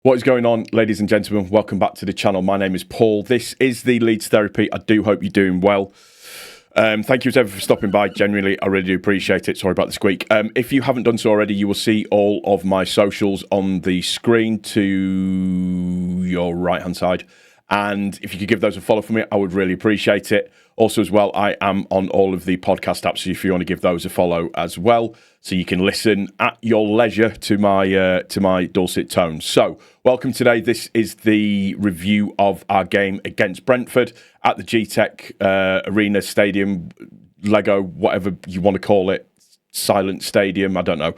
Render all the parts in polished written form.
What is going on, ladies and gentlemen? Welcome back to the channel. My name is Paul. This is the Leeds Therapy. I do hope you're doing well. Thank you as ever for stopping by. Genuinely, I really do appreciate it. Sorry about the squeak. If you haven't done so already, you will see all of my socials on the screen to your right-hand side. And if you could give those a follow for me, I would really appreciate it. Also, as well, I am on all of the podcast apps, so if you want to give those a follow as well, so you can listen at your leisure to my dulcet tones. So, welcome today. This is the review of our game against Brentford at the G-Tech Arena Stadium, Lego, whatever you want to call it, Silent Stadium, I don't know.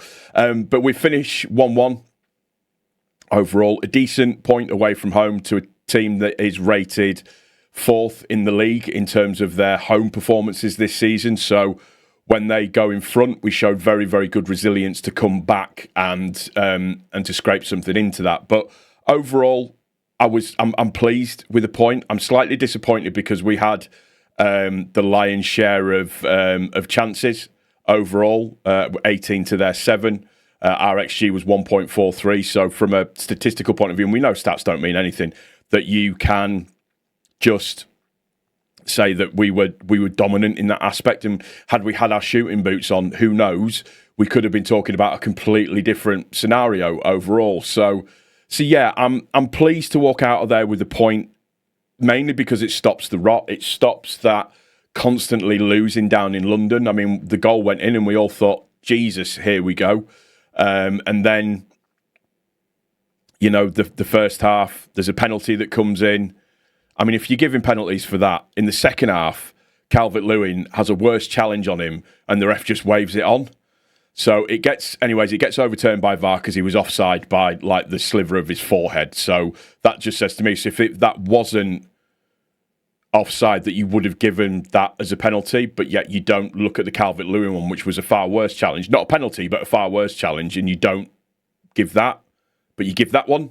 But we finish 1-1 overall, a decent point away from home to a team that is rated fourth in the league in terms of their home performances this season. So when they go in front, we showed very, very good resilience to come back and to scrape something into that. But overall, I'm pleased with the point. I'm slightly disappointed because we had the lion's share of chances overall, 18 to their 7. Our XG was 1.43. So from a statistical point of view, and we know stats don't mean anything, that you can just say that we were dominant in that aspect, and had we had our shooting boots on, who knows, we could have been talking about a completely different scenario overall. So yeah, I'm pleased to walk out of there with the point, mainly because it stops the rot. It stops that constantly losing down in London. I mean, the goal went in and we all thought, Jesus, here we go. And then, you know, the first half, there's a penalty that comes in. I mean, if you're giving penalties for that, in the second half, Calvert-Lewin has a worse challenge on him and the ref just waves it on. So it gets overturned by VAR because he was offside by like the sliver of his forehead. So that just says to me, so if that wasn't offside, that you would have given that as a penalty, but yet you don't look at the Calvert-Lewin one, which was a far worse challenge. Not a penalty, but a far worse challenge, and you don't give that, but you give that one.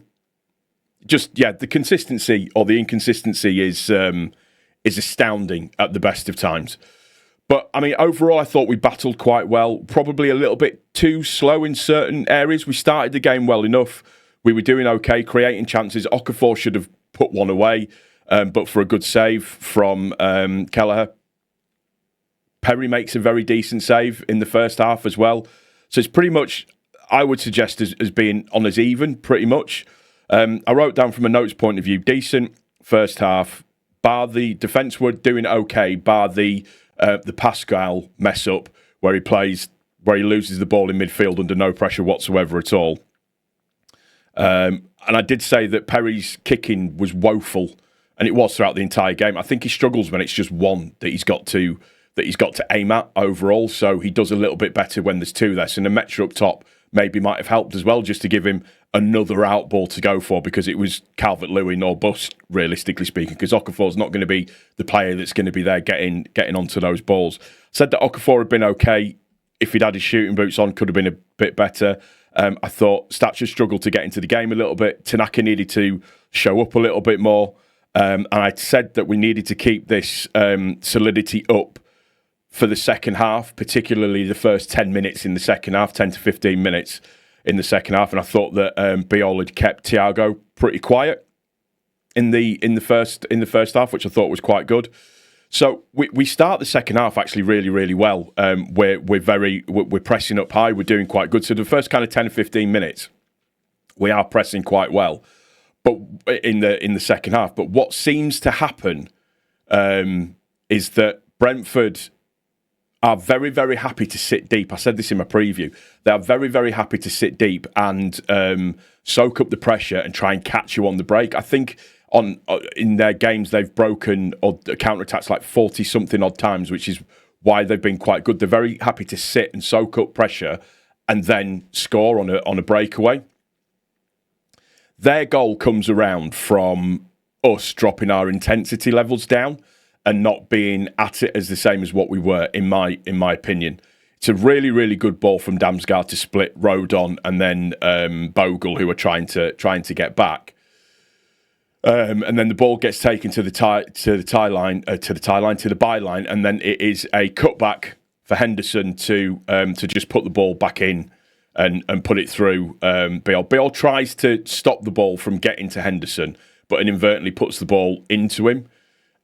Just, yeah, the consistency or the inconsistency is astounding at the best of times. But, I mean, overall, I thought we battled quite well. Probably a little bit too slow in certain areas. We started the game well enough. We were doing okay, creating chances. Okafor should have put one away, but for a good save from Kelleher. Perry makes a very decent save in the first half as well. So it's pretty much, I would suggest, as being on as even, pretty much. I wrote down from a notes point of view, decent first half, bar the defence were doing okay, bar the Pascal mess up where he loses the ball in midfield under no pressure whatsoever at all. And I did say that Perry's kicking was woeful, and it was throughout the entire game. I think he struggles when it's just one that he's got to aim at overall. So he does a little bit better when there's two there. So Nemetra up top maybe might have helped as well, just to give him another out ball to go for, because it was Calvert-Lewin or bust, realistically speaking, because Okafor's not going to be the player that's going to be there getting onto those balls. Said that Okafor had been okay. If he'd had his shooting boots on, could have been a bit better. I thought Stature struggled to get into the game a little bit. Tanaka needed to show up a little bit more. And I said that we needed to keep this solidity up for the second half, particularly the first 10 minutes in the second half, 10 to 15 minutes in the second half. And I thought that Biol had kept Thiago pretty quiet in the first half, which I thought was quite good. So we start the second half actually really, really well. We're pressing up high. We're doing quite good. So the first kind of 10 or 15 minutes, we are pressing quite well, but in the second half. But what seems to happen is that Brentford are very, very happy to sit deep. I said this in my preview. They are very, very happy to sit deep and soak up the pressure and try and catch you on the break. I think in their games they've broken counter-attacks like 40-something odd times, which is why they've been quite good. They're very happy to sit and soak up pressure and then score on a breakaway. Their goal comes around from us dropping our intensity levels down and not being at it as the same as what we were, in my opinion. It's a really, really good ball from Damsgaard to split Rodon and then Bogle, who are trying to get back. And then the ball gets taken to the byline, and then it is a cutback for Henderson to just put the ball back in and put it through Biel. Biel tries to stop the ball from getting to Henderson, but inadvertently puts the ball into him.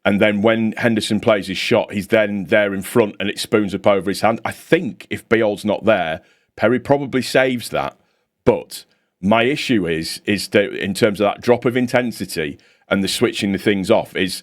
And then when Henderson plays his shot, he's then there in front and it spoons up over his hand. I think if Biel's not there, Perry probably saves that. But my issue is that in terms of that drop of intensity and the switching the things off, is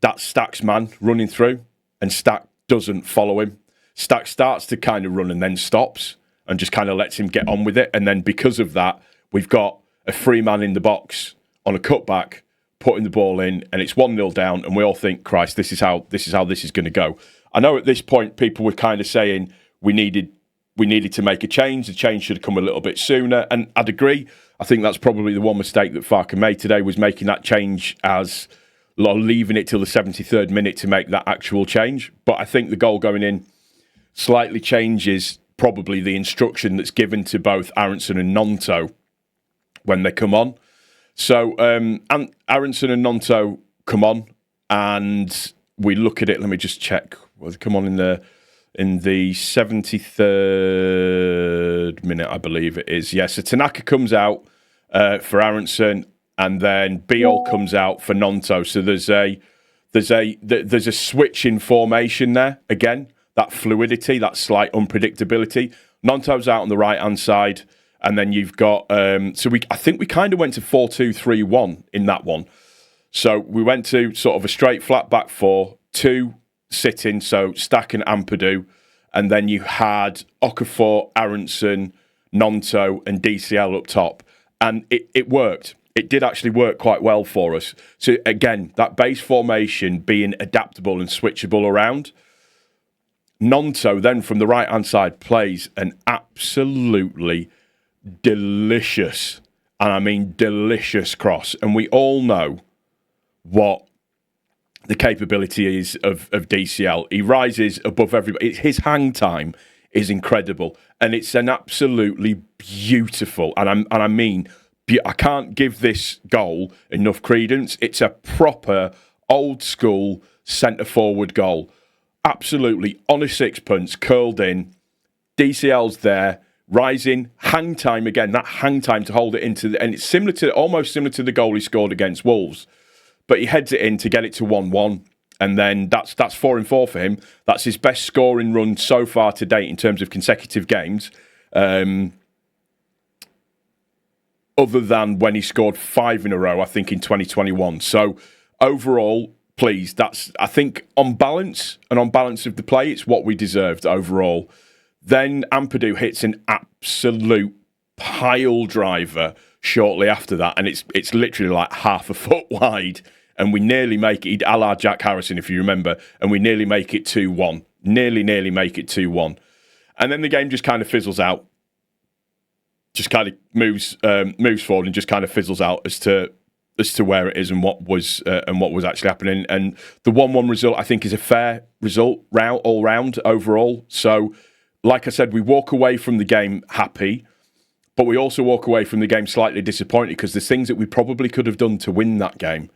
that Stack's man running through and Stack doesn't follow him. Stack starts to kind of run and then stops and just kind of lets him get on with it. And then because of that, we've got a free man in the box on a cutback, putting the ball in, and it's 1-0 down, and we all think, Christ, this is how this is going to go. I know at this point people were kind of saying we needed to make a change. The change should have come a little bit sooner, and I'd agree. I think that's probably the one mistake that Farke made today, was making that change as leaving it till the 73rd minute to make that actual change. But I think the goal going in slightly changes probably the instruction that's given to both Aronson and Gnonto when they come on. So and Aronson and Gnonto come on, and we look at it. Let me just check. Well, they come on in the 73rd minute, I believe it is. Yeah, so Tanaka comes out for Aronson, and then Biel comes out for Gnonto. So there's a switch in formation there again. That fluidity, that slight unpredictability. Gnonto's out on the right hand side. And then you've got, I think we kind of went to 4-2-3-1 in that one. So we went to sort of a straight flat back four, 2 sitting, so Stack and Ampadu. And then you had Okafor, Aronson, Gnonto, and DCL up top. And it worked. It did actually work quite well for us. So again, that base formation being adaptable and switchable around. Gnonto then from the right-hand side plays an absolutely delicious, and I mean delicious, cross. And we all know what the capability is of DCL. He rises above everybody. His hang time is incredible, and it's an absolutely beautiful, and I mean, I can't give this goal enough credence. It's a proper old school centre forward goal. Absolutely on a sixpence, curled in. DCL's there. Rising, hang time again, that hang time to hold it into, and it's almost similar to the goal he scored against Wolves. But he heads it in to get it to 1-1, and then that's 4-4 for him. That's his best scoring run so far to date in terms of consecutive games, other than when he scored 5 in a row, I think, in 2021. So overall, please, that's, I think, on balance of the play, it's what we deserved overall. Then Ampadu hits an absolute pile driver shortly after that, and it's literally like half a foot wide, and we nearly make it, a la Jack Harrison, if you remember, and we nearly make it 2-1. Nearly make it 2-1. And then the game just kind of fizzles out, just kind of moves forward and just kind of fizzles out as to where it is and what was actually happening. And the 1-1 result, I think, is a fair result all round overall. So, like I said, we walk away from the game happy, but we also walk away from the game slightly disappointed because there's things that we probably could have done to win that game.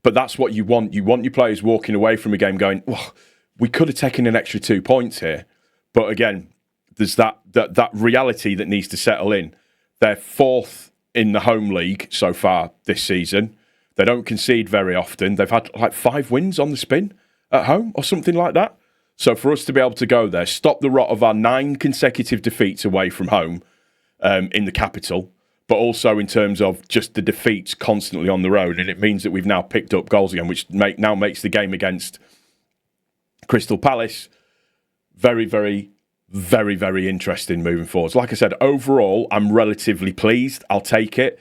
But that's what you want. You want your players walking away from a game going, oh, we could have taken an extra 2 points here. But again, there's that reality that needs to settle in. They're 4th in the home league so far this season. They don't concede very often. They've had like 5 wins on the spin at home or something like that. So for us to be able to go there, stop the rot of our 9 consecutive defeats away from home in the capital, but also in terms of just the defeats constantly on the road, and it means that we've now picked up goals again, which now makes the game against Crystal Palace very, very, very, very interesting moving forwards. Like I said, overall, I'm relatively pleased. I'll take it.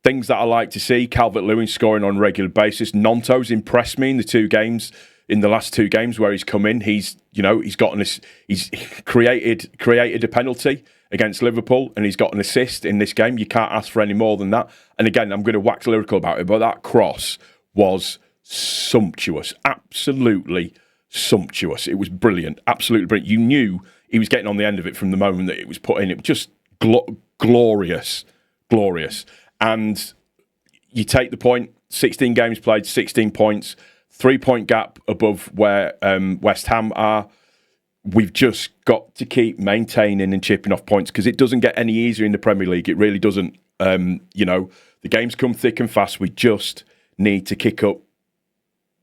Things that I like to see, Calvert-Lewin scoring on a regular basis. Gnonto's impressed me in the last 2 games where he's come in. He's created a penalty against Liverpool, and he's got an assist in this game. You can't ask for any more than that. And again, I'm going to wax lyrical about it, but that cross was sumptuous. Absolutely sumptuous. It was brilliant. Absolutely brilliant. You knew he was getting on the end of it from the moment that it was put in. It was just glorious. Glorious. And you take the point, 16 games played, 16 points, 3-point gap above where West Ham are. we've just got to keep maintaining and chipping off points, because it doesn't get any easier in the Premier League. It really doesn't. The games come thick and fast. We just need to kick up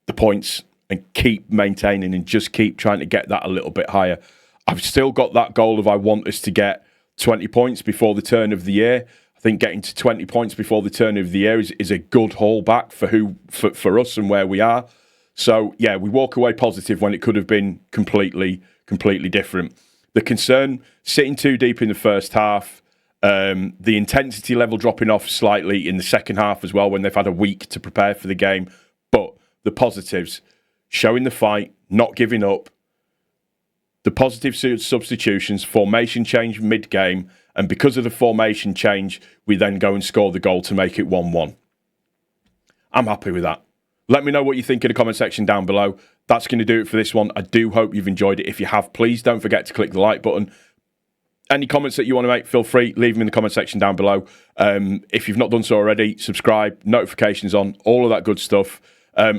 the points and keep maintaining and just keep trying to get that a little bit higher. I've still got that goal of I want us to get 20 points before the turn of the year. I think getting to 20 points before the turn of the year is a good haul back for us and where we are. So, yeah, we walk away positive when it could have been completely different. The concern, sitting too deep in the first half, the intensity level dropping off slightly in the second half as well when they've had a week to prepare for the game. But the positives, showing the fight, not giving up, the positive substitutions, formation change mid-game, and because of the formation change, we then go and score the goal to make it 1-1. I'm happy with that. Let me know what you think in the comment section down below. That's going to do it for this one. I do hope you've enjoyed it. If you have, please don't forget to click the like button. Any comments that you want to make, feel free, leave them in the comment section down below. If you've not done so already, subscribe, notifications on, all of that good stuff.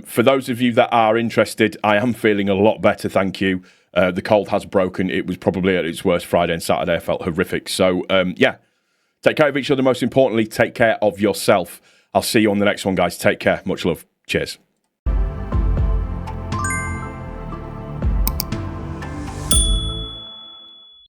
For those of you that are interested, I am feeling a lot better, thank you. The cold has broken. It was probably at its worst Friday and Saturday. I felt horrific. So, take care of each other. Most importantly, take care of yourself. I'll see you on the next one, guys. Take care. Much love. Cheers.